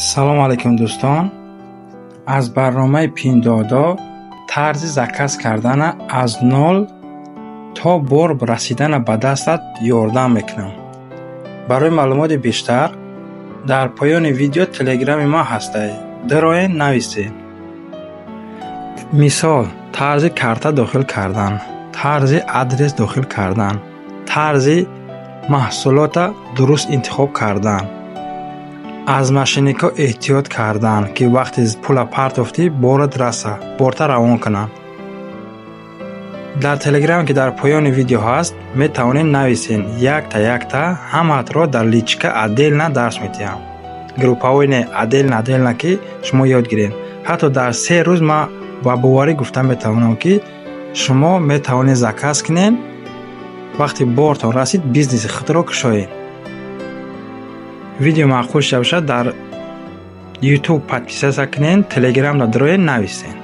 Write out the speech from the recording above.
سلام علیکم دوستان. از برنامه پیندادا طرز زکس کردن از نول تا بار رسیدن به دستت یاردم میکنم. برای معلومات بیشتر در پایان ویدیو تلگرام ما هسته، در آن نویسید. مثال: طرز کارت داخل کردن، طرز آدرس داخل کردن، طرز محصولات درست انتخاب کردن، از ماشینیکا احتیاط کردن که وقتی پول پرتافتی بارت رسه بارت روان کنن. در تلگرام که در پایان ویدیو هست می توانید نویسین یک تا همه را در لیچکه عدل درس میتیم. گروپاوی نه عدل نه که شما یاد گیرین. حتی در 3 روز ما با بواری گفتم میتونم که شما میتوانید زکس کنین. وقتی بارتان رسید بیزنس خود را کشایین. ویدیو معقول شد در یوتیوب پادپیسه کنین، تلگرام را درای نویسین.